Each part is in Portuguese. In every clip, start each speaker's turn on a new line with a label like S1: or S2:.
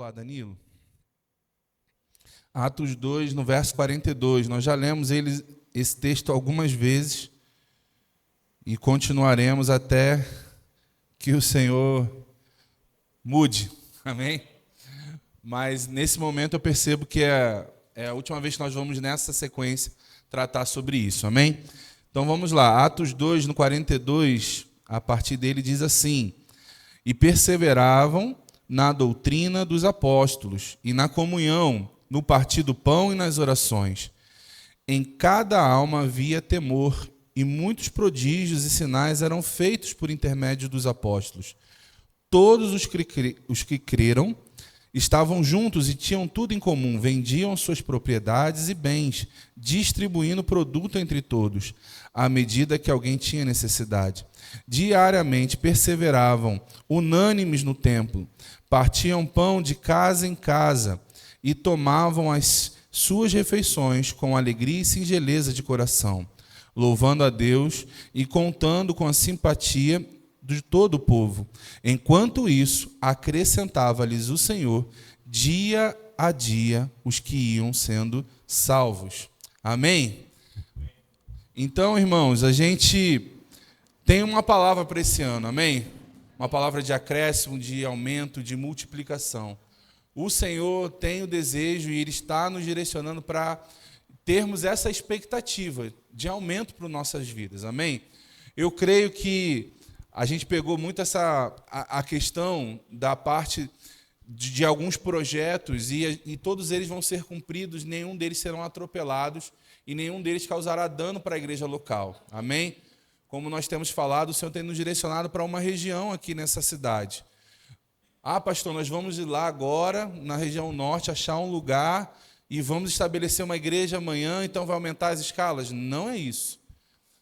S1: lá, Danilo. Atos 2, no verso 42. Nós já lemos esse texto algumas vezes e continuaremos até que o Senhor mude. Amém? Mas nesse momento eu percebo que é a última vez que nós vamos nessa sequência tratar sobre isso. Amém? Então vamos lá. Atos 2, no 42, a partir dele diz assim: E perseveravam na doutrina dos apóstolos e na comunhão, no partir do pão e nas orações. Em cada alma havia temor, e muitos prodígios e sinais eram feitos por intermédio dos apóstolos. Todos os que creram estavam juntos e tinham tudo em comum, vendiam suas propriedades e bens, distribuindo produto entre todos, à medida que alguém tinha necessidade. Diariamente perseveravam, unânimes no templo, partiam pão de casa em casa e tomavam as suas refeições com alegria e singeleza de coração, louvando a Deus e contando com a simpatia de todo o povo. Enquanto isso, acrescentava-lhes o Senhor, dia a dia, os que iam sendo salvos. Amém? Então, irmãos, a gente tem uma palavra para esse ano, amém? Uma palavra de acréscimo, de aumento, de multiplicação. O Senhor tem o desejo e Ele está nos direcionando para termos essa expectativa de aumento para nossas vidas, amém? Eu creio que a gente pegou muito a questão da parte de alguns projetos e todos eles vão ser cumpridos, nenhum deles serão atropelados e nenhum deles causará dano para a igreja local, amém? Como nós temos falado, o Senhor tem nos direcionado para uma região aqui nessa cidade. Ah, pastor, nós vamos ir lá agora, na região norte, achar um lugar e vamos estabelecer uma igreja amanhã, então vai aumentar as escalas? Não é isso.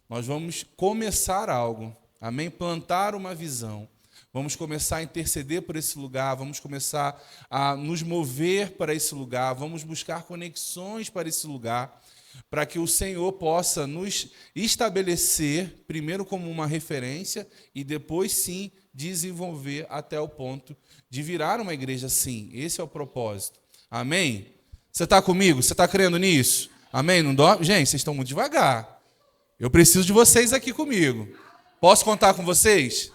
S1: Nós vamos começar algo, amém? Plantar uma visão. Vamos começar a interceder por esse lugar, vamos começar a nos mover para esse lugar, vamos buscar conexões para esse lugar, para que o Senhor possa nos estabelecer, primeiro como uma referência, e depois, sim, desenvolver até o ponto de virar uma igreja assim. Esse é o propósito. Amém? Você está comigo? Você está crendo nisso? Amém? Não dorme? Gente, vocês estão muito devagar. Eu preciso de vocês aqui comigo. Posso contar com vocês?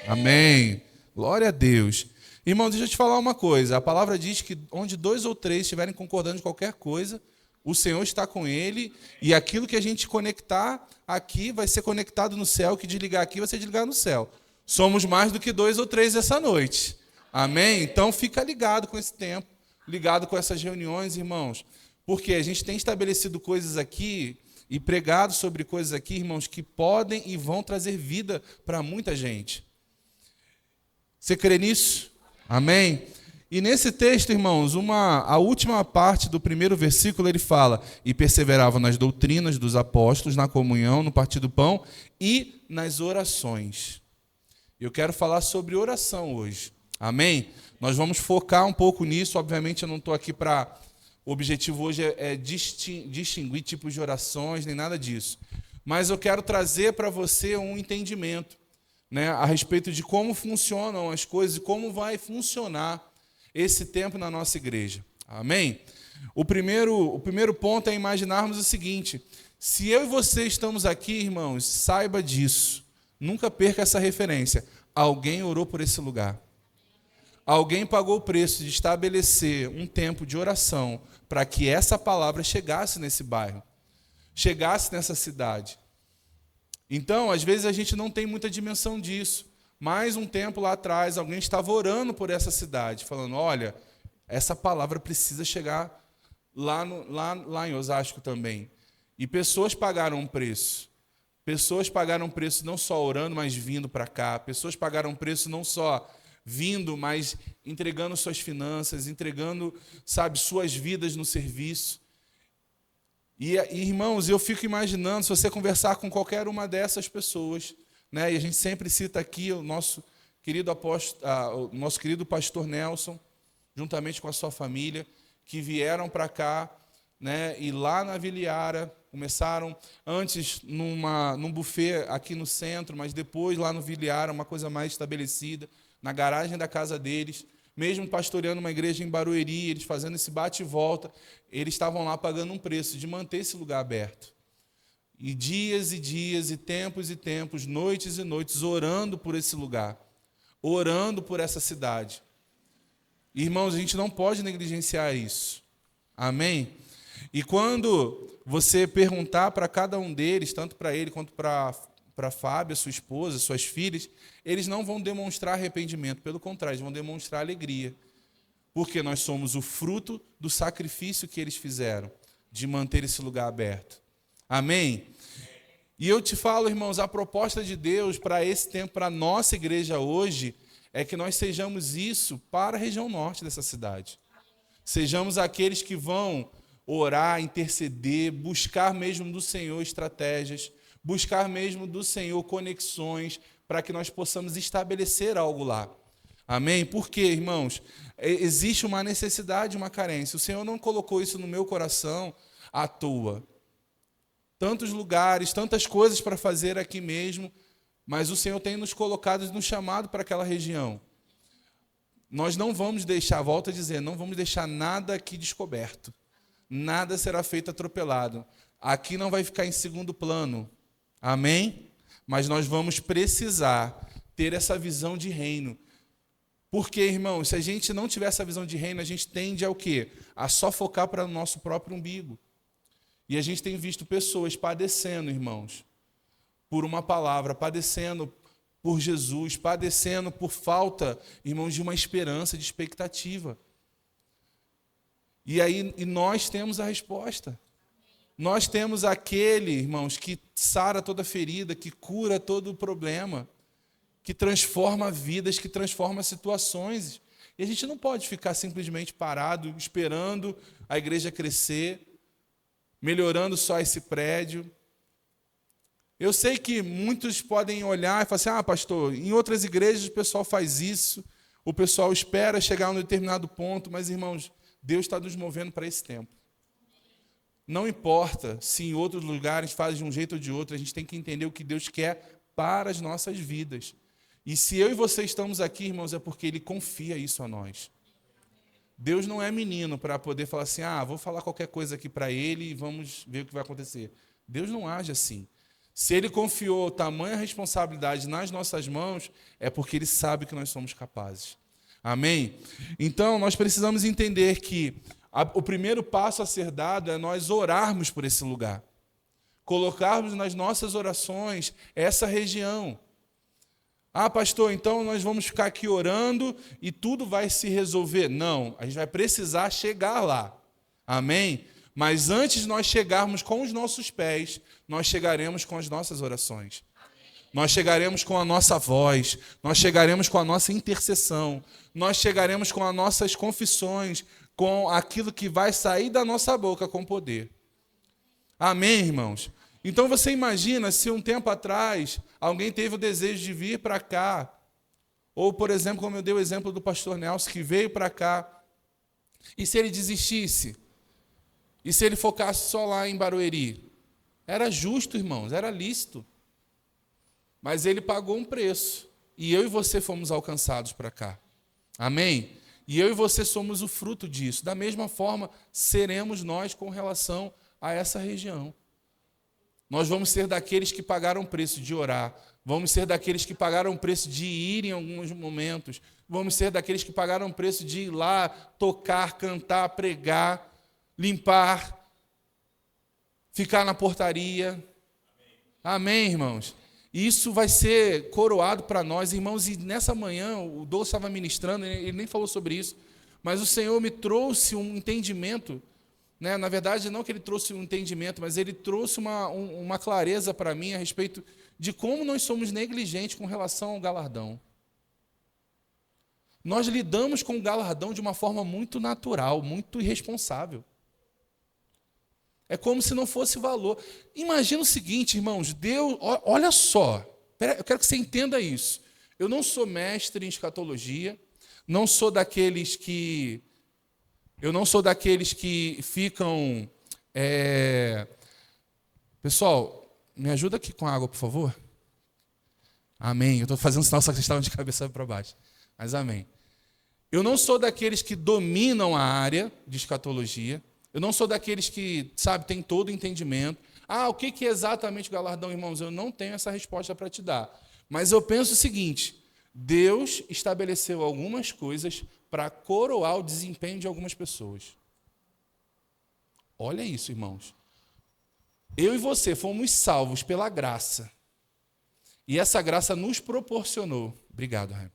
S1: Amém. Glória a Deus. Irmão, deixa eu te falar uma coisa. A palavra diz que onde 2 ou 3 estiverem concordando de qualquer coisa, o Senhor está com ele, e aquilo que a gente conectar aqui vai ser conectado no céu, que desligar aqui vai ser desligado no céu. Somos mais do que 2 ou 3 essa noite. Amém? Então fica ligado com esse tempo, ligado com essas reuniões, irmãos. Porque a gente tem estabelecido coisas aqui e pregado sobre coisas aqui, irmãos, que podem e vão trazer vida para muita gente. Você crê nisso? Amém? E nesse texto, irmãos, a última parte do primeiro versículo, ele fala: e perseveravam nas doutrinas dos apóstolos, na comunhão, no partir do pão e nas orações. Eu quero falar sobre oração hoje. Amém? Nós vamos focar um pouco nisso. Obviamente, eu não estou aqui para... O objetivo hoje é distinguir tipos de orações, nem nada disso. Mas eu quero trazer para você um entendimento, né, a respeito de como funcionam as coisas e como vai funcionar esse tempo na nossa igreja. Amém? O primeiro ponto é imaginarmos o seguinte: se eu e você estamos aqui, irmãos, saiba disso. Nunca perca essa referência. Alguém orou por esse lugar. Alguém pagou o preço de estabelecer um tempo de oração para que essa palavra chegasse nesse bairro, chegasse nessa cidade. Então, às vezes a gente não tem muita dimensão disso. Mais um tempo lá atrás, alguém estava orando por essa cidade, falando: olha, essa palavra precisa chegar lá em Osasco também. E pessoas pagaram um preço. Pessoas pagaram preço não só orando, mas vindo para cá. Pessoas pagaram preço não só vindo, mas entregando suas finanças, entregando, suas vidas no serviço. E, irmãos, eu fico imaginando, se você conversar com qualquer uma dessas pessoas, né, e a gente sempre cita aqui o nosso querido pastor Nelson, juntamente com a sua família, que vieram para cá, né, e lá na Vila Iara, começaram antes num buffet aqui no centro, mas depois lá no Vila Iara, uma coisa mais estabelecida, na garagem da casa deles. mesmo pastoreando uma igreja em Barueri, eles fazendo esse bate e volta, eles estavam lá pagando um preço de manter esse lugar aberto. E dias, e tempos, noites e noites, orando por esse lugar, orando por essa cidade. Irmãos, a gente não pode negligenciar isso. Amém? E quando você perguntar para cada um deles, tanto para ele quanto para Fábia, sua esposa, suas filhas, eles não vão demonstrar arrependimento, pelo contrário, eles vão demonstrar alegria. Porque nós somos o fruto do sacrifício que eles fizeram, de manter esse lugar aberto. Amém? E eu te falo, irmãos, a proposta de Deus para esse tempo, para a nossa igreja hoje, é que nós sejamos isso para a região norte dessa cidade. Sejamos aqueles que vão orar, interceder, buscar mesmo do Senhor estratégias, buscar mesmo do Senhor conexões, para que nós possamos estabelecer algo lá. Amém? Porque, irmãos, existe uma necessidade, uma carência. O Senhor não colocou isso no meu coração à toa. Tantos lugares, tantas coisas para fazer aqui mesmo, mas o Senhor tem nos colocado e nos chamado para aquela região. Nós não vamos deixar, volto a dizer, não vamos deixar nada aqui descoberto. Nada será feito atropelado. Aqui não vai ficar em segundo plano. Amém? Mas nós vamos precisar ter essa visão de reino. Porque, irmãos, se a gente não tiver essa visão de reino, a gente tende ao quê? A só focar para o nosso próprio umbigo. E a gente tem visto pessoas padecendo, irmãos, por uma palavra, padecendo por Jesus, padecendo por falta, irmãos, de uma esperança, de expectativa. E nós temos a resposta. Nós temos aquele, irmãos, que sara toda ferida, que cura todo o problema, que transforma vidas, que transforma situações. E a gente não pode ficar simplesmente parado, esperando a igreja crescer, melhorando só esse prédio. Eu sei que muitos podem olhar e falar assim, pastor, em outras igrejas o pessoal faz isso, o pessoal espera chegar a um determinado ponto, mas, irmãos, Deus está nos movendo para esse tempo. Não importa se em outros lugares faz de um jeito ou de outro, a gente tem que entender o que Deus quer para as nossas vidas. E se eu e você estamos aqui, irmãos, é porque Ele confia isso a nós. Deus não é menino para poder falar assim, vou falar qualquer coisa aqui para Ele e vamos ver o que vai acontecer. Deus não age assim. Se Ele confiou tamanha responsabilidade nas nossas mãos, é porque Ele sabe que nós somos capazes. Amém? Então, nós precisamos entender que o primeiro passo a ser dado é nós orarmos por esse lugar. Colocarmos nas nossas orações essa região. Pastor, então nós vamos ficar aqui orando e tudo vai se resolver. Não, a gente vai precisar chegar lá. Amém? Mas antes de nós chegarmos com os nossos pés, nós chegaremos com as nossas orações. Nós chegaremos com a nossa voz, nós chegaremos com a nossa intercessão, nós chegaremos com as nossas confissões, com aquilo que vai sair da nossa boca com poder. Amém, irmãos? Então você imagina se um tempo atrás alguém teve o desejo de vir para cá, ou, por exemplo, como eu dei o exemplo do pastor Nelson, que veio para cá, e se ele desistisse? E se ele focasse só lá em Barueri? Era justo, irmãos, era lícito. Mas ele pagou um preço. E eu e você fomos alcançados para cá. Amém? E eu e você somos o fruto disso. Da mesma forma, seremos nós com relação a essa região. Nós vamos ser daqueles que pagaram o preço de orar. Vamos ser daqueles que pagaram o preço de ir em alguns momentos. Vamos ser daqueles que pagaram o preço de ir lá, tocar, cantar, pregar, limpar, ficar na portaria. Amém, irmãos? Isso vai ser coroado para nós, irmãos. E nessa manhã, o Douglas estava ministrando, ele nem falou sobre isso, mas o Senhor me trouxe um entendimento, né? Na verdade, não que Ele trouxe um entendimento, mas Ele trouxe uma clareza para mim a respeito de como nós somos negligentes com relação ao galardão. Nós lidamos com o galardão de uma forma muito natural, muito irresponsável. É como se não fosse valor. Imagina o seguinte, irmãos, Deus, olha só, eu quero que você entenda isso. Eu não sou mestre em escatologia, não sou daqueles que ficam... Pessoal, me ajuda aqui com a água, por favor. Amém. Eu estou fazendo sinal, só que vocês estavam de cabeça para baixo. Mas amém. Eu não sou daqueles que dominam a área de escatologia. Eu não sou daqueles que, sabe, tem todo o entendimento. O que é exatamente o galardão, irmãos? Eu não tenho essa resposta para te dar. Mas eu penso o seguinte: Deus estabeleceu algumas coisas para coroar o desempenho de algumas pessoas. Olha isso, irmãos. Eu e você fomos salvos pela graça. E essa graça nos proporcionou. Obrigado, Raio.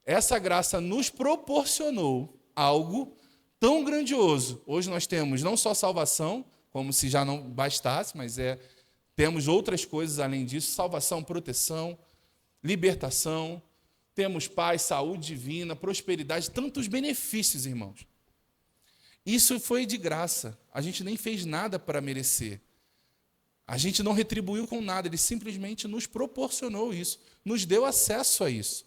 S1: Essa graça nos proporcionou algo tão grandioso. Hoje nós temos não só salvação, como se já não bastasse, mas temos outras coisas além disso: salvação, proteção, libertação, temos paz, saúde divina, prosperidade, tantos benefícios, irmãos. Isso foi de graça. A gente nem fez nada para merecer. A gente não retribuiu com nada, ele simplesmente nos proporcionou isso, nos deu acesso a isso.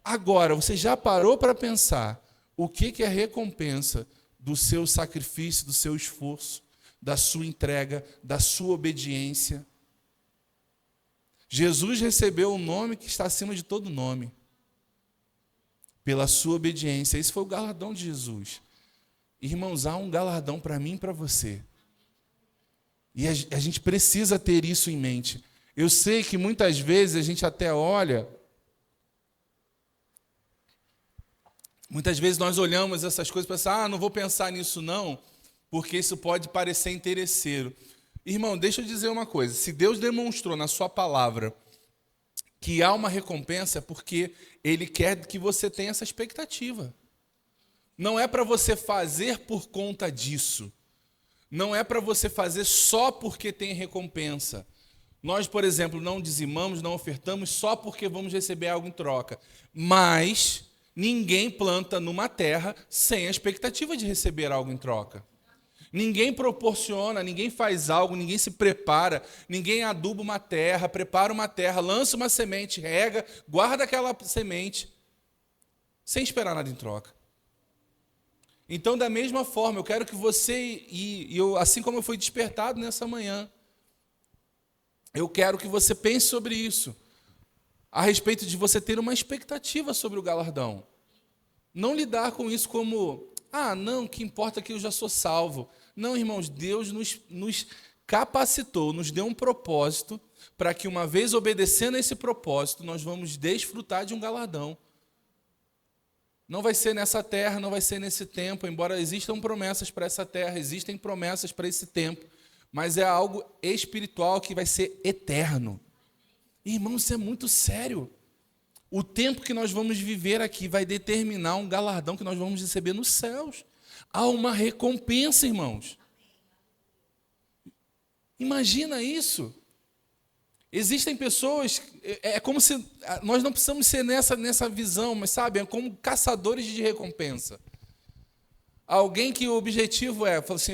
S1: Agora, você já parou para pensar o que é a recompensa do seu sacrifício, do seu esforço, da sua entrega, da sua obediência? Jesus recebeu um nome que está acima de todo nome, pela sua obediência. Esse foi o galardão de Jesus. Irmãos, há um galardão para mim e para você. E a gente precisa ter isso em mente. Eu sei que muitas vezes a gente até olha, muitas vezes nós olhamos essas coisas e pensamos: não vou pensar nisso não, porque isso pode parecer interesseiro. Irmão, deixa eu dizer uma coisa: se Deus demonstrou na sua palavra que há uma recompensa, é porque Ele quer que você tenha essa expectativa. Não é para você fazer por conta disso. Não é para você fazer só porque tem recompensa. Nós, por exemplo, não dizimamos, não ofertamos só porque vamos receber algo em troca. Mas ninguém planta numa terra sem a expectativa de receber algo em troca. Ninguém proporciona, ninguém faz algo, ninguém se prepara, ninguém aduba uma terra, prepara uma terra, lança uma semente, rega, guarda aquela semente, sem esperar nada em troca. Então, da mesma forma, eu quero que você, assim como eu fui despertado nessa manhã, eu quero que você pense sobre isso, a respeito de você ter uma expectativa sobre o galardão. Não lidar com isso como: não, o que importa é que eu já sou salvo. Não, irmãos, Deus nos capacitou, nos deu um propósito, para que uma vez obedecendo a esse propósito, nós vamos desfrutar de um galardão. Não vai ser nessa terra, não vai ser nesse tempo, embora existam promessas para essa terra, existem promessas para esse tempo, mas é algo espiritual que vai ser eterno. Irmãos, isso é muito sério. O tempo que nós vamos viver aqui vai determinar um galardão que nós vamos receber nos céus. Há uma recompensa, irmãos. Imagina isso. Existem pessoas, é como se, nós não precisamos ser nessa visão, mas sabe, é como caçadores de recompensa. Alguém que o objetivo fala assim: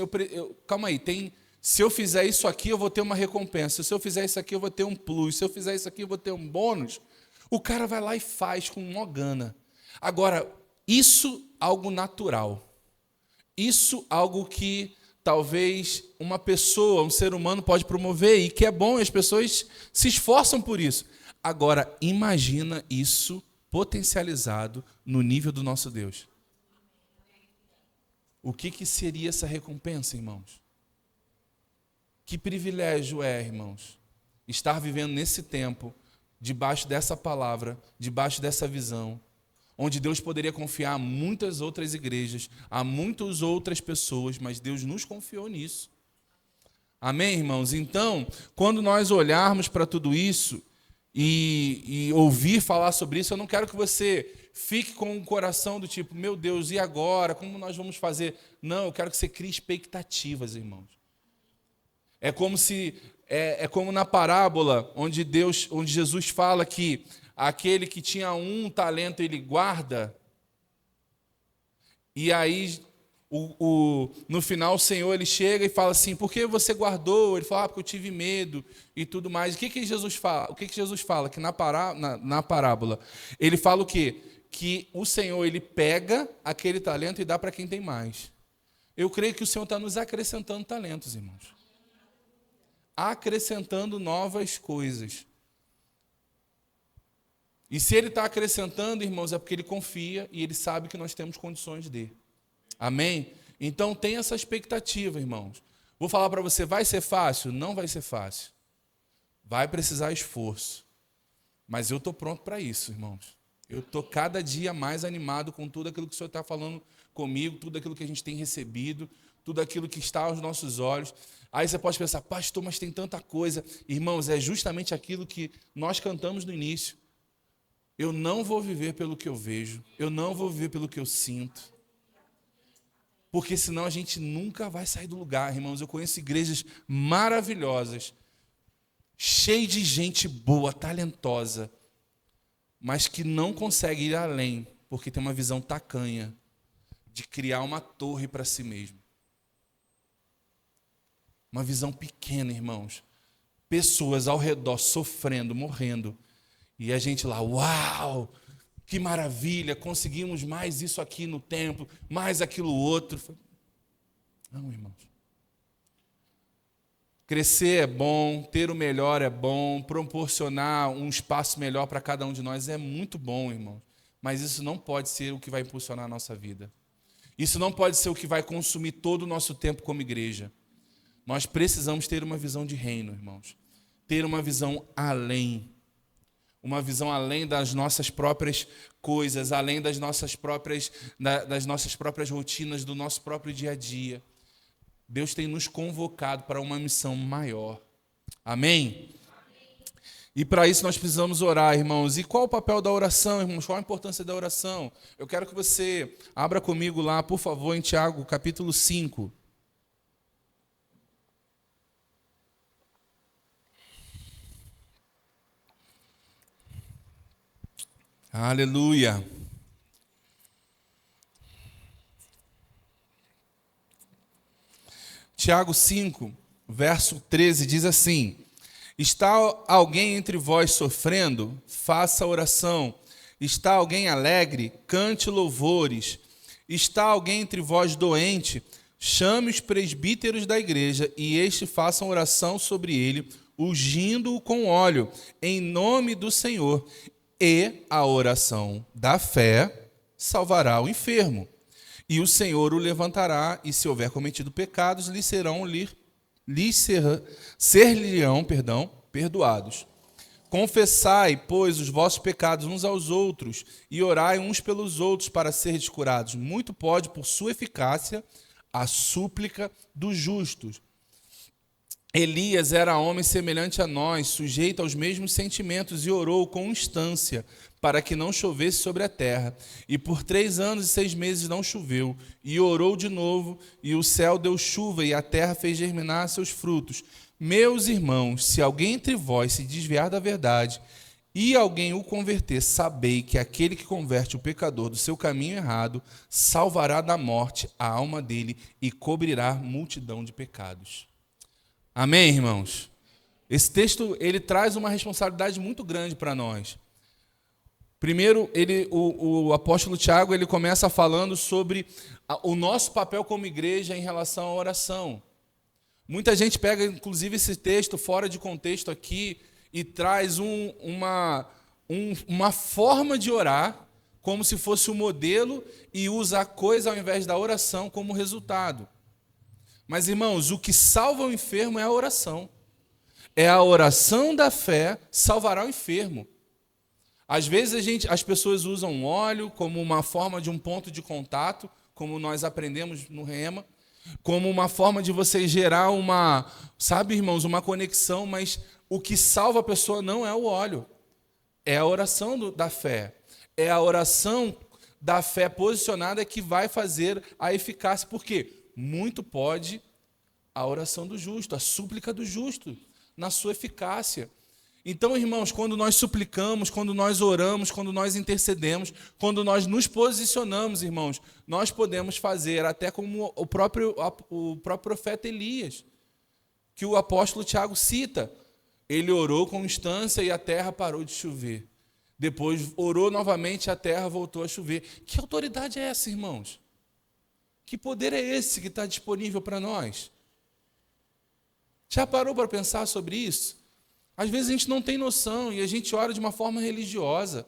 S1: calma aí, se eu fizer isso aqui, eu vou ter uma recompensa. Se eu fizer isso aqui, eu vou ter um plus. Se eu fizer isso aqui, eu vou ter um bônus. O cara vai lá e faz com mó gana. Agora, isso algo natural. Isso algo que talvez uma pessoa, um ser humano pode promover e que é bom, e as pessoas se esforçam por isso. Agora, imagina isso potencializado no nível do nosso Deus. O que seria essa recompensa, irmãos? Que privilégio irmãos, estar vivendo nesse tempo, debaixo dessa palavra, debaixo dessa visão, onde Deus poderia confiar a muitas outras igrejas, a muitas outras pessoas, mas Deus nos confiou nisso. Amém, irmãos? Então, quando nós olharmos para tudo isso e ouvir falar sobre isso, eu não quero que você fique com o coração do tipo: meu Deus, e agora? Como nós vamos fazer? Não, eu quero que você crie expectativas, irmãos. É como na parábola onde Jesus fala que aquele que tinha um talento, ele guarda, e aí no final o Senhor ele chega e fala assim: por que você guardou? Ele fala: porque eu tive medo e tudo mais. O que Jesus fala? O que Jesus fala? Que na parábola ele fala o quê? Que o Senhor ele pega aquele talento e dá para quem tem mais. Eu creio que o Senhor está nos acrescentando talentos, irmãos. Acrescentando novas coisas. E se ele está acrescentando, irmãos, é porque ele confia e ele sabe que nós temos condições de. Amém? Então, tem essa expectativa, irmãos. Vou falar para você, vai ser fácil? Não vai ser fácil. Vai precisar esforço. Mas eu estou pronto para isso, irmãos. Eu estou cada dia mais animado com tudo aquilo que o Senhor está falando comigo, tudo aquilo que a gente tem recebido, tudo aquilo que está aos nossos olhos. Aí você pode pensar, pastor, mas tem tanta coisa. Irmãos, é justamente aquilo que nós cantamos no início. Eu não vou viver pelo que eu vejo, eu não vou viver pelo que eu sinto. Porque senão a gente nunca vai sair do lugar, irmãos. Eu conheço igrejas maravilhosas, cheias de gente boa, talentosa, mas que não consegue ir além, porque tem uma visão tacanha de criar uma torre para si mesmo. Uma visão pequena, irmãos. Pessoas ao redor sofrendo, morrendo. E a gente lá, uau, que maravilha, conseguimos mais isso aqui no templo, mais aquilo outro. Não, irmãos. Crescer é bom, ter o melhor é bom, proporcionar um espaço melhor para cada um de nós é muito bom, irmãos. Mas isso não pode ser o que vai impulsionar a nossa vida. Isso não pode ser o que vai consumir todo o nosso tempo como igreja. Nós precisamos ter uma visão de reino, irmãos. Ter uma visão além. Uma visão além das nossas próprias coisas, além das nossas próprias rotinas, do nosso próprio dia a dia. Deus tem nos convocado para uma missão maior. Amém? E para isso nós precisamos orar, irmãos. E qual o papel da oração, irmãos? Qual a importância da oração? Eu quero que você abra comigo lá, por favor, em Tiago, capítulo 5. Aleluia. Tiago 5, verso 13, diz assim: está alguém entre vós sofrendo? Faça oração. Está alguém alegre? Cante louvores. Está alguém entre vós doente? Chame os presbíteros da igreja e estes façam oração sobre ele, ungindo-o com óleo, em nome do Senhor. E a oração da fé salvará o enfermo. E o Senhor o levantará, e se houver cometido pecados, ser-lhe-ão perdoados. Confessai, pois, os vossos pecados uns aos outros, e orai uns pelos outros para serdes curados. Muito pode, por sua eficácia, a súplica dos justos. Elias era homem semelhante a nós, sujeito aos mesmos sentimentos, e orou com instância para que não chovesse sobre a terra. E por 3 anos e 6 meses não choveu. E orou de novo, e o céu deu chuva, e a terra fez germinar seus frutos. Meus irmãos, se alguém entre vós se desviar da verdade, e alguém o converter, sabei que aquele que converte o pecador do seu caminho errado, salvará da morte a alma dele, e cobrirá multidão de pecados. Amém, irmãos? Esse texto ele traz uma responsabilidade muito grande para nós. Primeiro, o apóstolo Tiago ele começa falando sobre o nosso papel como igreja em relação à oração. Muita gente pega, inclusive, esse texto fora de contexto aqui e traz uma forma de orar como se fosse um modelo e usa a coisa ao invés da oração como resultado. Mas, irmãos, o que salva o enfermo é a oração. É a oração da fé salvará o enfermo. Às vezes as pessoas usam óleo como uma forma de um ponto de contato, como nós aprendemos no Rema, como uma forma de você gerar sabe, irmãos, uma conexão, mas o que salva a pessoa não é o óleo, é a oração da fé. É a oração da fé posicionada que vai fazer a eficácia. Por quê? Muito pode a oração do justo, a súplica do justo, na sua eficácia. Então, irmãos, quando nós suplicamos, quando nós oramos, quando nós intercedemos, quando nós nos posicionamos, irmãos, nós podemos fazer até como o próprio profeta Elias, que o apóstolo Tiago cita. Ele orou com instância e a terra parou de chover. Depois orou novamente e a terra voltou a chover. Que autoridade é essa, irmãos? Que poder é esse que está disponível para nós? Já parou para pensar sobre isso? Às vezes a gente não tem noção e a gente ora de uma forma religiosa.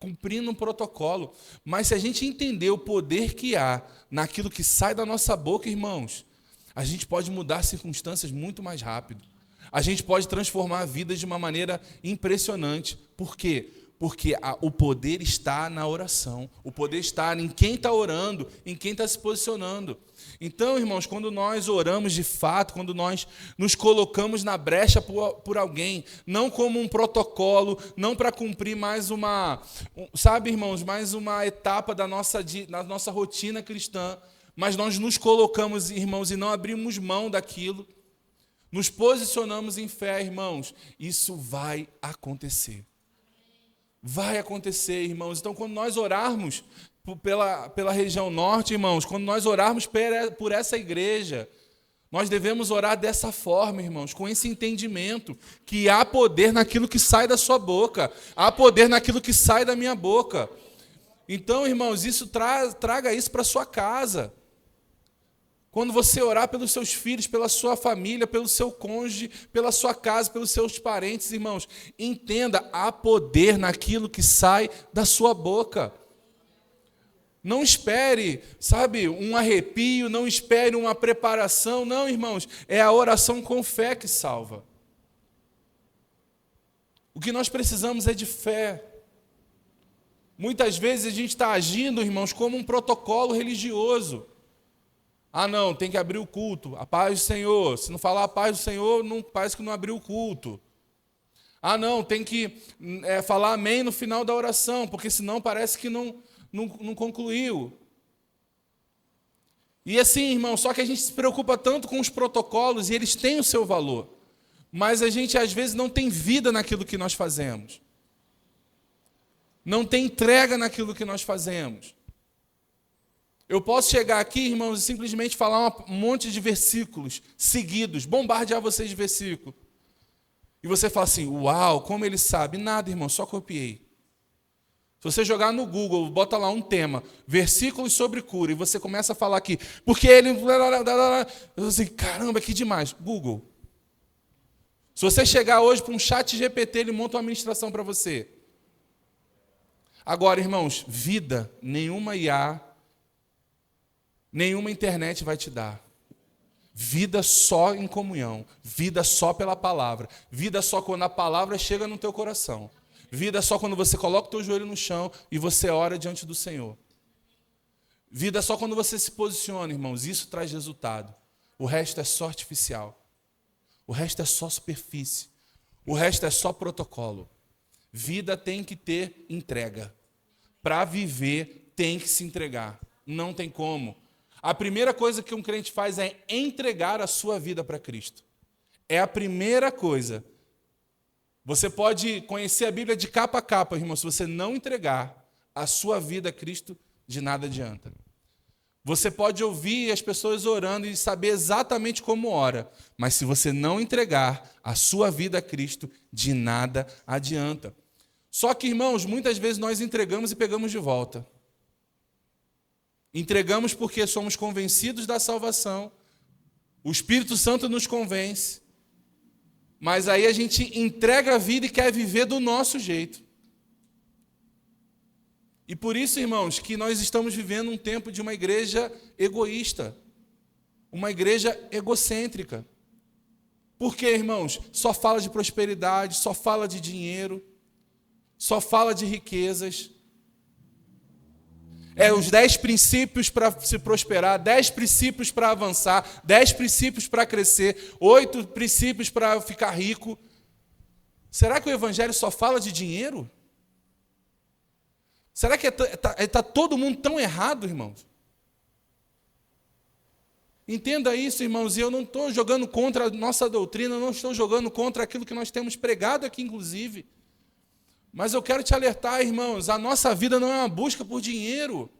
S1: cumprindo um protocolo. Mas se a gente entender o poder que há naquilo que sai da nossa boca, irmãos, a gente pode mudar circunstâncias muito mais rápido. A gente pode transformar a vida de uma maneira impressionante. Por quê? Porque o poder está na oração. O poder está em quem está orando, em quem está se posicionando. Então, irmãos, quando nós oramos de fato, quando nós nos colocamos na brecha por alguém, não como um protocolo, não para cumprir mais sabe, irmãos, mais uma etapa da nossa rotina cristã, mas nós nos colocamos, irmãos, e não abrimos mão daquilo, nos posicionamos em fé, irmãos, isso vai acontecer. Vai acontecer, irmãos. Então, quando nós orarmos pela região norte, irmãos, quando nós orarmos por essa igreja, nós devemos orar dessa forma, irmãos, com esse entendimento que há poder naquilo que sai da sua boca, há poder naquilo que sai da minha boca. Então, irmãos, isso traga isso para a sua casa. Quando você orar pelos seus filhos, pela sua família, pelo seu cônjuge, pela sua casa, pelos seus parentes, irmãos, entenda, há poder naquilo que sai da sua boca. Não espere, sabe, um arrepio, não espere uma preparação. Não, irmãos, é a oração com fé que salva. O que nós precisamos é de fé. Muitas vezes a gente está agindo, irmãos, como um protocolo religioso. Ah, não, tem que abrir o culto, a paz do Senhor. Se não falar a paz do Senhor, não, parece que não abriu o culto. Ah, não, tem que falar amém no final da oração, porque senão parece que não concluiu. E assim, irmão, só que a gente se preocupa tanto com os protocolos e eles têm o seu valor. Mas a gente, às vezes, não tem vida naquilo que nós fazemos. Não tem entrega naquilo que nós fazemos. Eu posso chegar aqui, irmãos, e simplesmente falar um monte de versículos seguidos, bombardear vocês de versículo. E você fala assim, uau, como ele sabe? Nada, irmão, só copiei. Se você jogar no Google, bota lá um tema, versículos sobre cura, e você começa a falar aqui, porque ele... Eu assim, caramba, que demais. Google. Se você chegar hoje para um chat GPT, ele monta uma administração para você. Agora, irmãos, vida, nenhuma IA, nenhuma internet vai te dar. Vida só em comunhão. Vida só pela palavra. Vida só quando a palavra chega no teu coração. Vida só quando você coloca o teu joelho no chão e você ora diante do Senhor. Vida só quando você se posiciona, irmãos. Isso traz resultado. O resto é só artificial. O resto é só superfície. O resto é só protocolo. Vida tem que ter entrega. Para viver, tem que se entregar. Não tem como. A primeira coisa que um crente faz é entregar a sua vida para Cristo. É a primeira coisa. Você pode conhecer a Bíblia de capa a capa, irmão. Se você não entregar a sua vida a Cristo, de nada adianta. Você pode ouvir as pessoas orando e saber exatamente como ora. Mas se você não entregar a sua vida a Cristo, de nada adianta. Só que, irmãos, muitas vezes nós entregamos e pegamos de volta. Entregamos porque somos convencidos da salvação, o Espírito Santo nos convence, mas aí a gente entrega a vida e quer viver do nosso jeito. E por isso, irmãos, que nós estamos vivendo um tempo de uma igreja egoísta, uma igreja egocêntrica. Por quê, irmãos? Só fala de prosperidade, só fala de dinheiro, só fala de riquezas. Os 10 princípios para se prosperar, 10 princípios para avançar, 10 princípios para crescer, 8 princípios para ficar rico. Será que o evangelho só fala de dinheiro? Será que está todo mundo tão errado, irmãos? Entenda isso, irmãos, e eu não estou jogando contra a nossa doutrina, eu não estou jogando contra aquilo que nós temos pregado aqui, inclusive. Mas eu quero te alertar, irmãos, a nossa vida não é uma busca por dinheiro.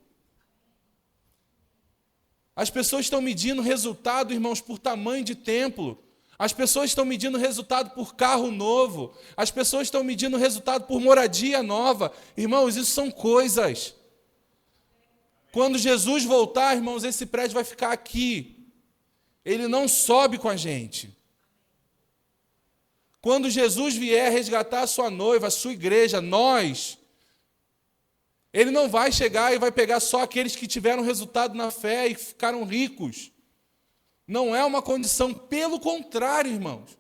S1: As pessoas estão medindo resultado, irmãos, por tamanho de templo. As pessoas estão medindo resultado por carro novo. As pessoas estão medindo resultado por moradia nova. Irmãos, isso são coisas. Quando Jesus voltar, irmãos, esse prédio vai ficar aqui. Ele não sobe com a gente. Quando Jesus vier resgatar a sua noiva, a sua igreja, nós Ele não vai chegar e vai pegar só aqueles que tiveram resultado na fé e ficaram ricos. Não é uma condição, pelo contrário, irmãos.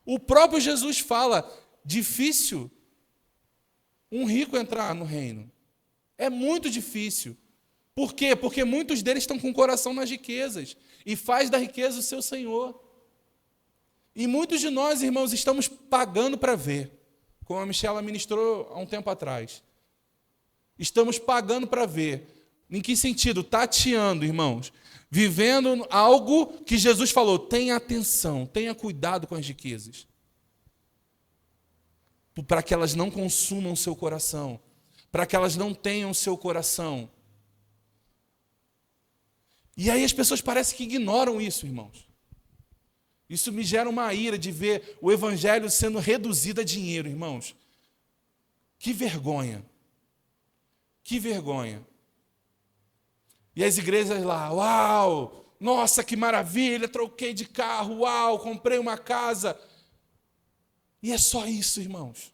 S1: O próprio Jesus fala, difícil um rico entrar no reino. É muito difícil. Por quê? Porque muitos deles estão com o coração nas riquezas e faz da riqueza o seu senhor. E muitos de nós, irmãos, estamos pagando para ver, como a Michela ministrou há um tempo atrás. Estamos pagando para ver. Em que sentido? Tateando, irmãos. Vivendo algo que Jesus falou, tenha atenção, tenha cuidado com as riquezas. Para que elas não consumam o seu coração. Para que elas não tenham o seu coração. E aí as pessoas parecem que ignoram isso, irmãos. Isso me gera uma ira de ver o evangelho sendo reduzido a dinheiro, irmãos. Que vergonha. Que vergonha. E as igrejas lá, uau, nossa, que maravilha, troquei de carro, uau, comprei uma casa. E é só isso, irmãos.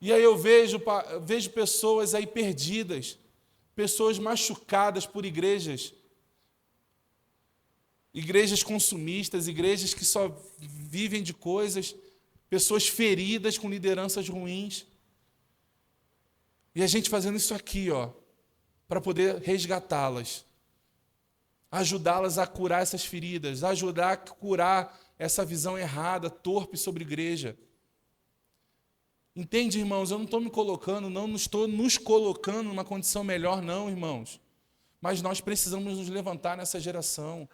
S1: E aí eu vejo pessoas aí perdidas, pessoas machucadas por igrejas consumistas, igrejas que só vivem de coisas, pessoas feridas com lideranças ruins. E a gente fazendo isso aqui, ó, para poder resgatá-las, ajudá-las a curar essas feridas, ajudar a curar essa visão errada, torpe sobre a igreja. Entende, irmãos? Eu não estou me colocando, não estou nos colocando numa condição melhor, não, irmãos. Mas nós precisamos nos levantar nessa geração.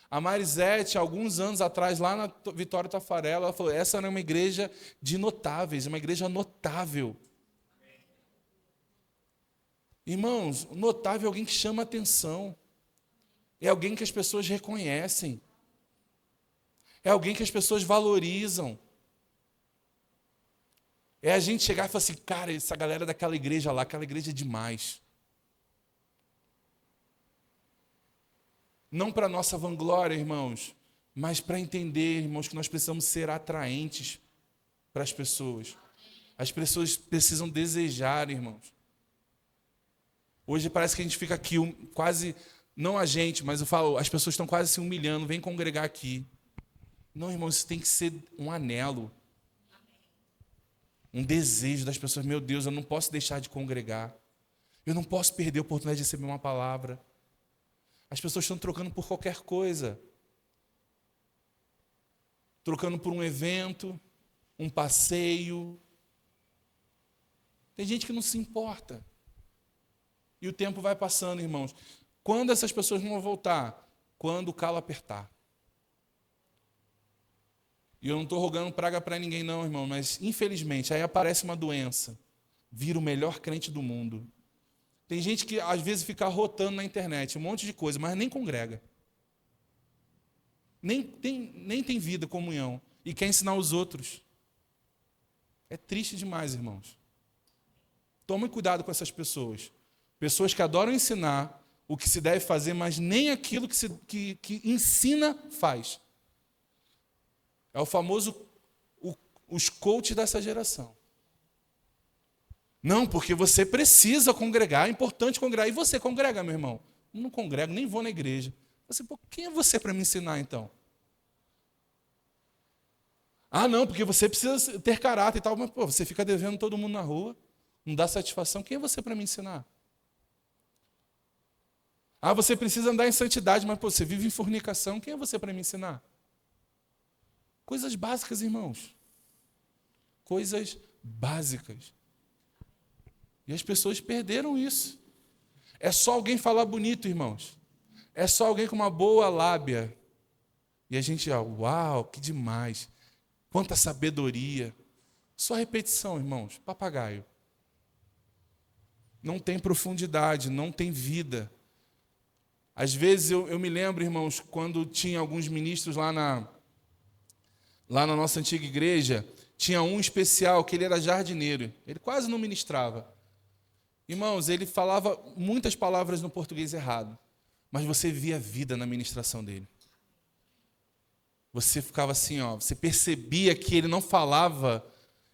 S1: A Marisete, alguns anos atrás, lá na Vitória Tafarella, ela falou, essa era uma igreja de notáveis, uma igreja notável. Irmãos, notável é alguém que chama atenção. É alguém que as pessoas reconhecem. É alguém que as pessoas valorizam. É a gente chegar e falar assim, cara, essa galera daquela igreja lá, aquela igreja é demais. Não para nossa vanglória, irmãos, mas para entender, irmãos, que nós precisamos ser atraentes para as pessoas. As pessoas precisam desejar, irmãos. Hoje parece que a gente fica aqui quase, não a gente, mas eu falo, as pessoas estão quase se humilhando, vem congregar aqui. Não, irmãos, isso tem que ser um anelo. Um desejo das pessoas, meu Deus, eu não posso deixar de congregar. Eu não posso perder a oportunidade de receber uma palavra. As pessoas estão trocando por qualquer coisa. Trocando por um evento, um passeio. Tem gente que não se importa. E o tempo vai passando, irmãos. Quando essas pessoas vão voltar? Quando o calo apertar. E eu não estou rogando praga para ninguém não, irmão, mas infelizmente aí aparece uma doença. Vira o melhor crente do mundo. Tem gente que às vezes fica rotando na internet, um monte de coisa, mas nem congrega. Nem tem vida, comunhão. E quer ensinar os outros. É triste demais, irmãos. Tomem cuidado com essas pessoas. Pessoas que adoram ensinar o que se deve fazer, mas nem aquilo que ensina faz. É o famoso, os coaches dessa geração. Não, porque você precisa congregar, é importante congregar. E você congrega, meu irmão? Eu não congrego, nem vou na igreja. Você, pô, quem é você para me ensinar, então? Ah, não, porque você precisa ter caráter e tal. Mas, pô, você fica devendo todo mundo na rua, não dá satisfação. Quem é você para me ensinar? Ah, você precisa andar em santidade, mas pô, você vive em fornicação. Quem é você para me ensinar? Coisas básicas, irmãos. Coisas básicas. E as pessoas perderam isso. É só alguém falar bonito, irmãos. É só alguém com uma boa lábia. E a gente, uau, que demais. Quanta sabedoria. Só repetição, irmãos. Papagaio. Não tem profundidade, não tem vida. Às vezes eu me lembro, irmãos, quando tinha alguns ministros lá na nossa antiga igreja, tinha um especial que ele era jardineiro. Ele quase não ministrava. Irmãos, ele falava muitas palavras no português errado, mas você via vida na ministração dele. Você ficava assim, você percebia que ele não falava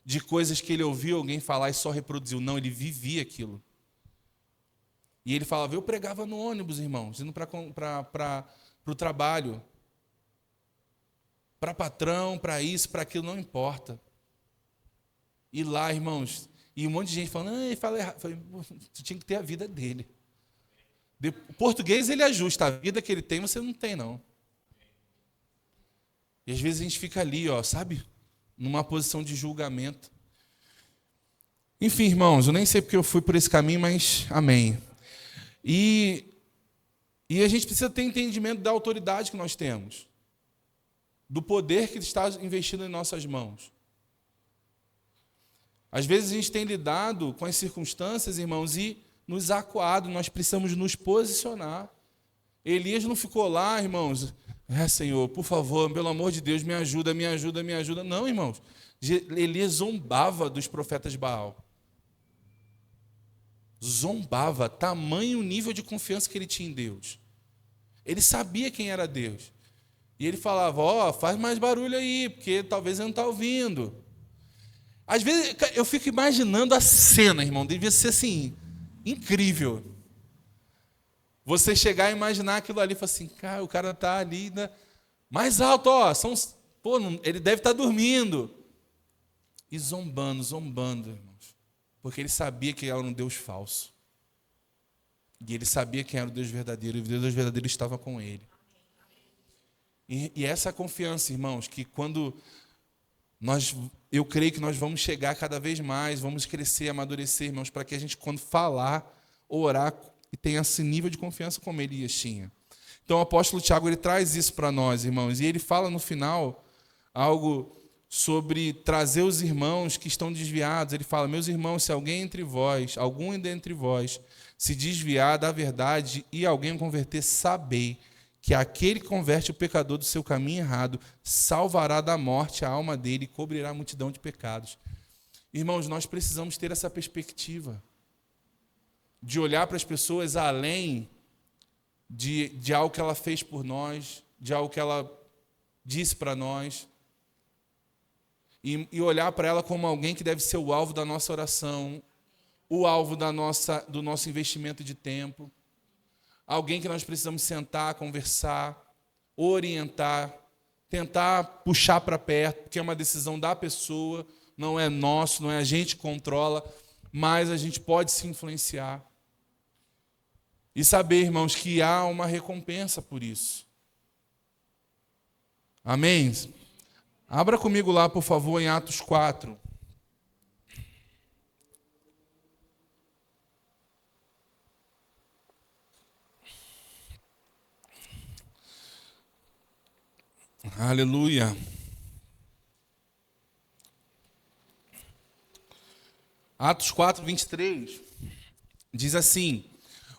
S1: de coisas que ele ouviu alguém falar e só reproduziu. Não, ele vivia aquilo. E ele falava, eu pregava no ônibus, irmãos, indo para o trabalho. Para patrão, para isso, para aquilo, não importa. E lá, irmãos, e um monte de gente falando, ele fala errado. Falei, você tinha que ter a vida dele. O português, ele ajusta. A vida que ele tem, você não tem, não. E às vezes a gente fica ali, ó, sabe? Numa posição de julgamento. Enfim, irmãos, eu nem sei porque eu fui por esse caminho, mas amém. E a gente precisa ter entendimento da autoridade que nós temos. Do poder que está investido em nossas mãos. Às vezes a gente tem lidado com as circunstâncias, irmãos, e nos acuado, nós precisamos nos posicionar. Elias não ficou lá, irmãos, Senhor, por favor, pelo amor de Deus, me ajuda, me ajuda, me ajuda. Não, irmãos, Elias zombava dos profetas Baal. Zombava, tamanho nível de confiança que ele tinha em Deus. Ele sabia quem era Deus. E ele falava, ó, faz mais barulho aí, porque talvez ele não está ouvindo. Às vezes, eu fico imaginando a cena, irmão, devia ser assim, incrível. Você chegar e imaginar aquilo ali, e falar assim, cara, o cara está ali, né? Mais alto, ó, ele deve estar dormindo. E zombando, irmãos. Porque ele sabia que era um Deus falso. E ele sabia quem era o Deus verdadeiro, e o Deus verdadeiro estava com ele. E essa confiança, irmãos, que quando eu creio que nós vamos chegar cada vez mais, vamos crescer, amadurecer, irmãos, para que a gente, quando falar, orar, e tenha esse nível de confiança como Elias tinha. Então, o apóstolo Tiago, ele traz isso para nós, irmãos, e ele fala no final algo sobre trazer os irmãos que estão desviados. Ele fala, meus irmãos, se alguém algum dentre vós, se desviar da verdade e alguém converter, sabei que aquele que converte o pecador do seu caminho errado salvará da morte a alma dele e cobrirá a multidão de pecados. Irmãos, nós precisamos ter essa perspectiva de olhar para as pessoas além de algo que ela fez por nós, de algo que ela disse para nós, e olhar para ela como alguém que deve ser o alvo da nossa oração, o alvo do nosso investimento de tempo, alguém que nós precisamos sentar, conversar, orientar, tentar puxar para perto, porque é uma decisão da pessoa, não é nosso, não é a gente que controla, mas a gente pode se influenciar. E saber, irmãos, que há uma recompensa por isso. Amém? Abra comigo lá, por favor, em Atos 4. Aleluia. Atos 4, 23. Diz assim: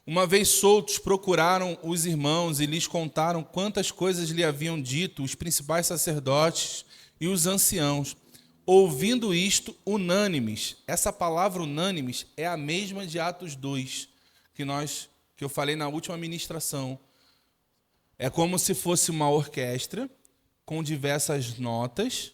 S1: uma vez soltos, procuraram os irmãos e lhes contaram quantas coisas lhe haviam dito os principais sacerdotes e os anciãos. Ouvindo isto, unânimes. Essa palavra unânimes é a mesma de Atos 2, que eu falei na última ministração. É como se fosse uma orquestra com diversas notas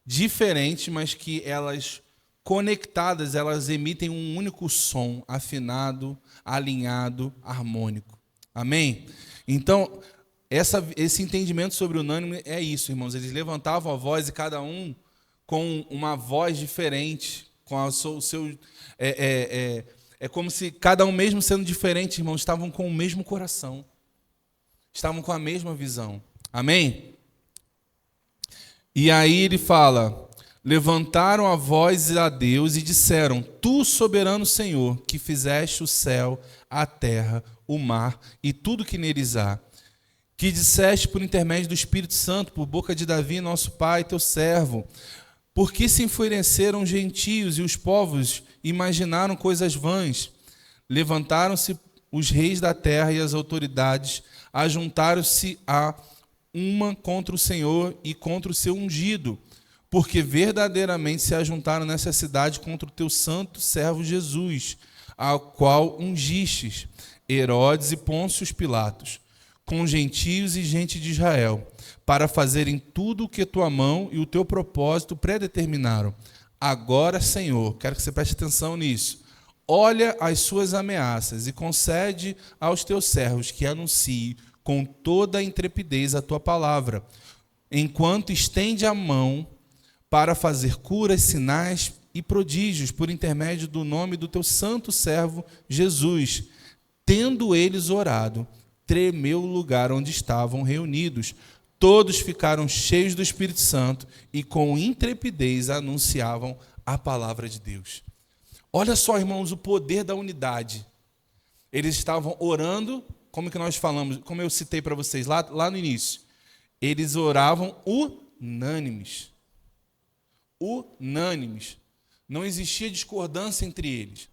S1: diferentes, mas que elas conectadas, elas emitem um único som, afinado, alinhado, harmônico. Amém? Então, esse entendimento sobre o unânime é isso, irmãos. Eles levantavam a voz e cada um com uma voz diferente, com o seu... É como se cada um, mesmo sendo diferente, irmãos, estavam com o mesmo coração. Estavam com a mesma visão. Amém? E aí ele fala: levantaram a voz a Deus e disseram: Tu, soberano Senhor, que fizeste o céu, a terra, o mar e tudo que neles há, que disseste por intermédio do Espírito Santo, por boca de Davi, nosso pai, teu servo, por que se enfureceram os gentios e os povos imaginaram coisas vãs? Levantaram-se os reis da terra e as autoridades, ajuntaram-se a uma contra o Senhor e contra o seu ungido, porque verdadeiramente se ajuntaram nessa cidade contra o teu santo servo Jesus, ao qual ungistes, Herodes e Pôncio Pilatos, com gentios e gente de Israel, para fazerem tudo o que tua mão e o teu propósito predeterminaram, Agora, Senhor, quero que você preste atenção nisso. Olha as suas ameaças e concede aos teus servos que anuncie com toda a intrepidez a tua palavra, enquanto estende a mão para fazer curas, sinais e prodígios por intermédio do nome do teu santo servo Jesus. Tendo eles orado, tremeu o lugar onde estavam reunidos. Todos ficaram cheios do Espírito Santo e com intrepidez anunciavam a palavra de Deus. Olha só, irmãos, o poder da unidade. Eles estavam orando, como que nós falamos, como eu citei para vocês lá no início. Eles oravam unânimes. Unânimes. Não existia discordância entre eles.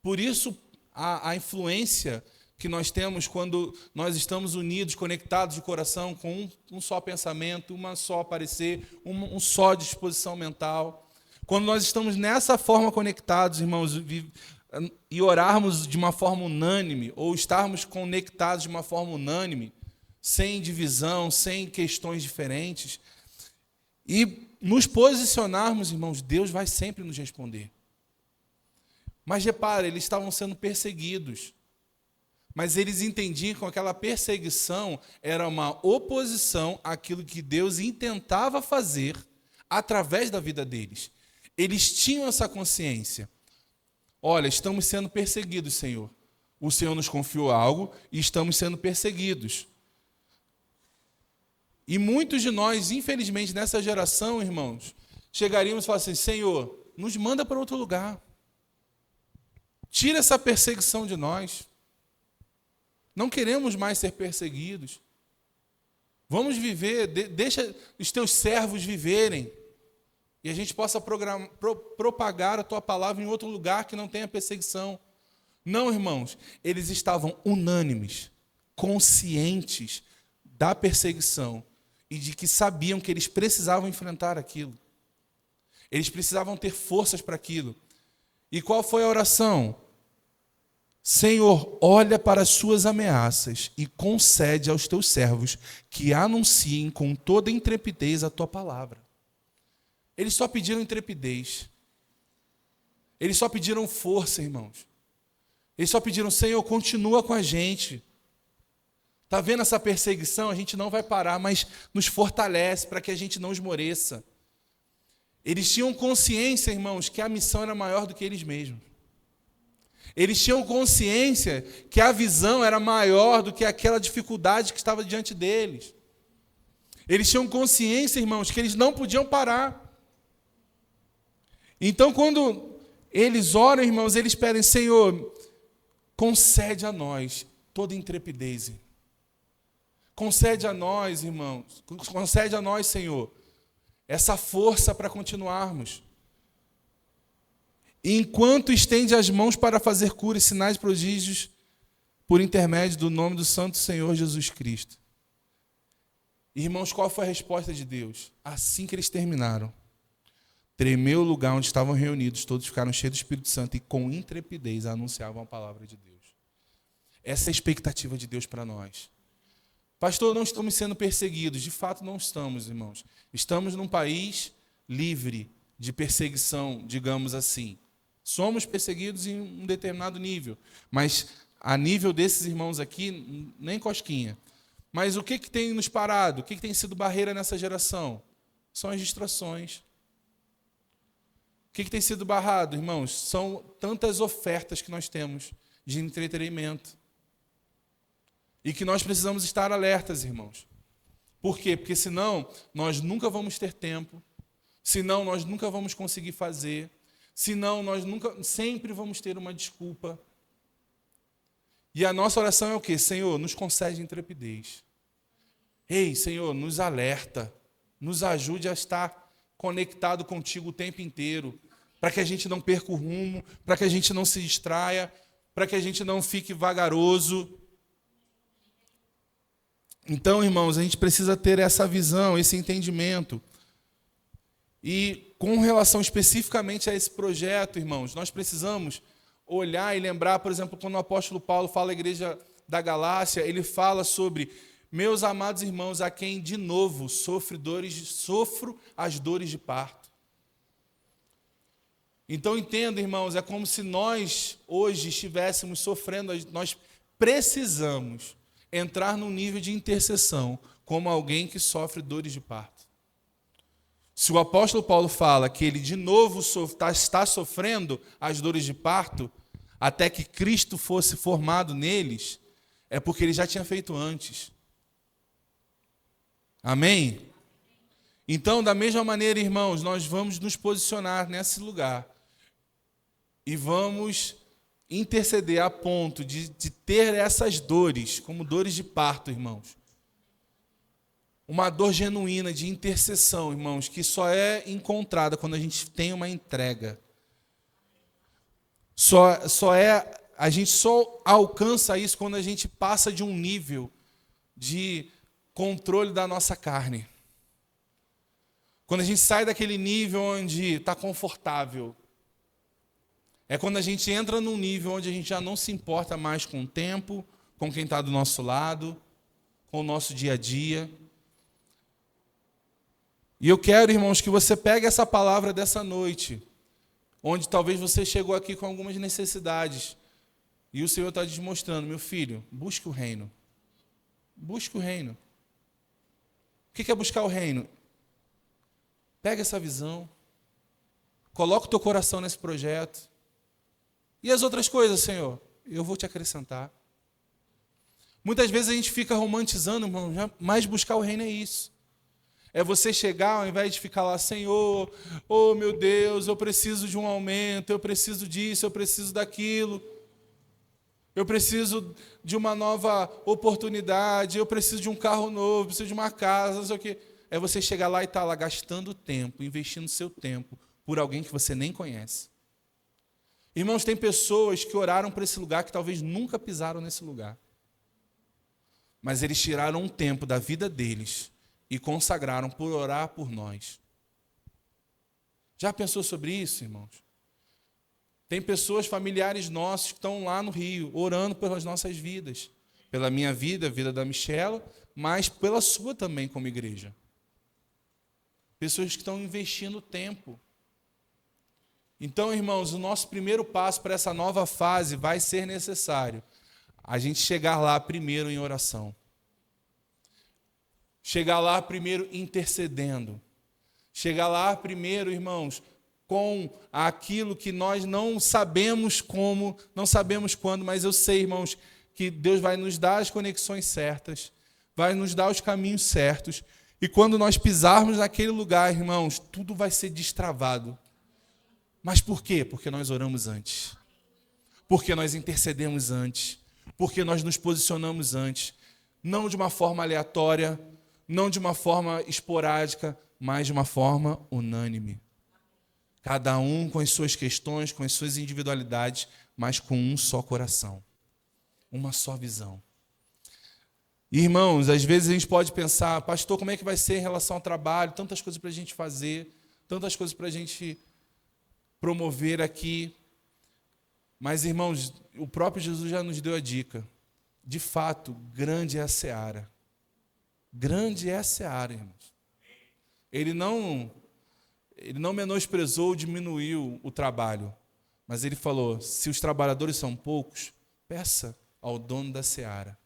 S1: Por isso, a influência que nós temos quando nós estamos unidos, conectados de coração, com um só pensamento, uma só parecer, um só disposição mental. Quando nós estamos nessa forma conectados, irmãos, e orarmos de uma forma unânime, ou estarmos conectados de uma forma unânime, sem divisão, sem questões diferentes, e nos posicionarmos, irmãos, Deus vai sempre nos responder. Mas repare, eles estavam sendo perseguidos. Mas eles entendiam que aquela perseguição era uma oposição àquilo que Deus intentava fazer através da vida deles. Eles tinham essa consciência. Olha, estamos sendo perseguidos, Senhor. O Senhor nos confiou algo e estamos sendo perseguidos. E muitos de nós, infelizmente, nessa geração, irmãos, chegaríamos e falaríamos assim, Senhor, nos manda para outro lugar. Tira essa perseguição de nós. Não queremos mais ser perseguidos. Vamos viver, deixa os teus servos viverem. E a gente possa propagar a tua palavra em outro lugar que não tenha perseguição. Não, irmãos, eles estavam unânimes, conscientes da perseguição e de que sabiam que eles precisavam enfrentar aquilo. Eles precisavam ter forças para aquilo. E qual foi a oração? Senhor, olha para as suas ameaças e concede aos teus servos que anunciem com toda intrepidez a tua palavra. Eles só pediram intrepidez. Eles só pediram força, irmãos. Eles só pediram, Senhor, continua com a gente. Está vendo essa perseguição? A gente não vai parar, mas nos fortalece para que a gente não esmoreça. Eles tinham consciência, irmãos, que a missão era maior do que eles mesmos. Eles tinham consciência que a visão era maior do que aquela dificuldade que estava diante deles. Eles tinham consciência, irmãos, que eles não podiam parar. Então, quando eles oram, irmãos, eles pedem, Senhor, concede a nós toda intrepidez. Concede a nós, irmãos, concede a nós, Senhor, essa força para continuarmos. Enquanto estende as mãos para fazer curas, sinais e prodígios, por intermédio do nome do Santo Senhor Jesus Cristo. Irmãos, qual foi a resposta de Deus? Assim que eles terminaram, tremeu o lugar onde estavam reunidos, todos ficaram cheios do Espírito Santo e com intrepidez anunciavam a palavra de Deus. Essa é a expectativa de Deus para nós. Pastor, não estamos sendo perseguidos. De fato, não estamos, irmãos. Estamos num país livre de perseguição, digamos assim. Somos perseguidos em um determinado nível, mas a nível desses irmãos aqui, nem cosquinha. Mas o que tem nos parado? O que tem sido barreira nessa geração? São as distrações. O que tem sido barrado, irmãos? São tantas ofertas que nós temos de entretenimento. E que nós precisamos estar alertas, irmãos. Por quê? Porque senão nós nunca vamos ter tempo, senão nós nunca vamos conseguir fazer, senão nós sempre vamos ter uma desculpa. E a nossa oração é o quê? Senhor, nos concede intrepidez. Ei, Senhor, nos alerta, nos ajude a estar conectado contigo o tempo inteiro, para que a gente não perca o rumo, para que a gente não se distraia, para que a gente não fique vagaroso. Então, irmãos, a gente precisa ter essa visão, esse entendimento. E com relação especificamente a esse projeto, irmãos, nós precisamos olhar e lembrar, por exemplo, quando o apóstolo Paulo fala à igreja da Galácia, ele fala sobre, meus amados irmãos, a quem de novo sofro as dores de parto. Então entenda, irmãos, é como se nós hoje estivéssemos sofrendo, nós precisamos entrar num nível de intercessão, como alguém que sofre dores de parto. Se o apóstolo Paulo fala que ele de novo está sofrendo as dores de parto, até que Cristo fosse formado neles, é porque ele já tinha feito antes. Amém? Então, da mesma maneira, irmãos, nós vamos nos posicionar nesse lugar e vamos interceder a ponto de ter essas dores, como dores de parto, irmãos. Uma dor genuína de intercessão, irmãos, que só é encontrada quando a gente tem uma entrega. A gente só alcança isso quando a gente passa de um nível de controle da nossa carne. Quando a gente sai daquele nível onde está confortável. É quando a gente entra num nível onde a gente já não se importa mais com o tempo, com quem está do nosso lado, com o nosso dia a dia. E eu quero, irmãos, que você pegue essa palavra dessa noite, onde talvez você chegou aqui com algumas necessidades, e o Senhor está te mostrando, meu filho, busque o reino. Busque o reino. O que é buscar o reino? Pega essa visão, coloca o teu coração nesse projeto. E as outras coisas, Senhor, eu vou te acrescentar. Muitas vezes a gente fica romantizando, irmão, mas buscar o reino é isso. É você chegar, ao invés de ficar lá, Senhor, oh meu Deus, eu preciso de um aumento, eu preciso disso, eu preciso daquilo. Eu preciso de uma nova oportunidade, eu preciso de um carro novo, eu preciso de uma casa, não sei o quê. É você chegar lá e estar lá gastando tempo, investindo seu tempo por alguém que você nem conhece. Irmãos, tem pessoas que oraram por esse lugar que talvez nunca pisaram nesse lugar. Mas eles tiraram um tempo da vida deles e consagraram por orar por nós. Já pensou sobre isso, irmãos? Tem pessoas, familiares nossos, que estão lá no Rio, orando pelas nossas vidas. Pela minha vida, a vida da Michela, mas pela sua também como igreja. Pessoas que estão investindo tempo. Então, irmãos, o nosso primeiro passo para essa nova fase vai ser necessário a gente chegar lá primeiro em oração. Chegar lá primeiro intercedendo. Chegar lá primeiro, irmãos, com aquilo que nós não sabemos como, não sabemos quando, mas eu sei, irmãos, que Deus vai nos dar as conexões certas, vai nos dar os caminhos certos, e quando nós pisarmos naquele lugar, irmãos, tudo vai ser destravado. Mas por quê? Porque nós oramos antes. Porque nós intercedemos antes. Porque nós nos posicionamos antes. Não de uma forma aleatória, não de uma forma esporádica, mas de uma forma unânime. Cada um com as suas questões, com as suas individualidades, mas com um só coração. Uma só visão. Irmãos, às vezes a gente pode pensar, pastor, como é que vai ser em relação ao trabalho? Tantas coisas para a gente fazer, tantas coisas para a gente promover aqui. Mas, irmãos, o próprio Jesus já nos deu a dica. De fato, grande é a seara. Grande é a seara, irmãos. Ele não menosprezou ou diminuiu o trabalho. Mas ele falou, se os trabalhadores são poucos, peça ao dono da seara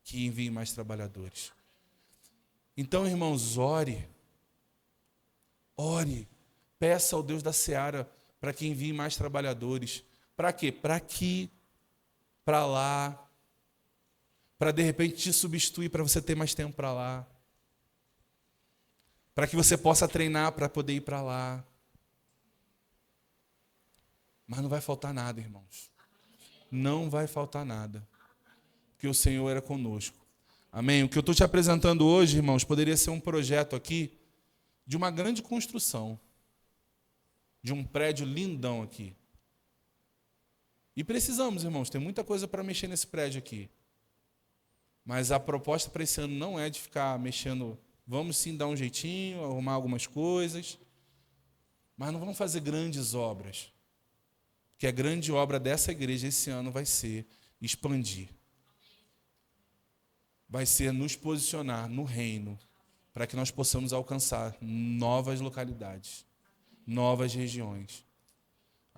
S1: que envie mais trabalhadores. Então, irmãos, ore. Ore. Peça ao Deus da seara para que envie mais trabalhadores. Para quê? Para lá, para de repente te substituir, para você ter mais tempo para lá. Para que você possa treinar para poder ir para lá. Mas não vai faltar nada, irmãos. Não vai faltar nada. Porque o Senhor era conosco. Amém? O que eu estou te apresentando hoje, irmãos, poderia ser um projeto aqui de uma grande construção. De um prédio lindão aqui. E precisamos, irmãos, tem muita coisa para mexer nesse prédio aqui. Mas a proposta para esse ano não é de ficar mexendo, vamos sim dar um jeitinho, arrumar algumas coisas, mas não vamos fazer grandes obras. Porque a grande obra dessa igreja esse ano vai ser expandir. Vai ser nos posicionar no reino, para que nós possamos alcançar novas localidades. Novas regiões.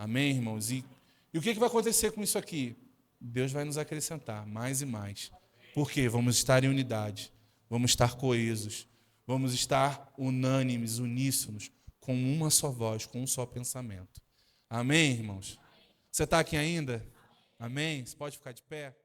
S1: Amém, irmãos? E o que vai acontecer com isso aqui? Deus vai nos acrescentar mais e mais. Por quê? Vamos estar em unidade, vamos estar coesos, vamos estar unânimes, uníssonos, com uma só voz, com um só pensamento. Amém, irmãos? Você está aqui ainda? Amém? Você pode ficar de pé?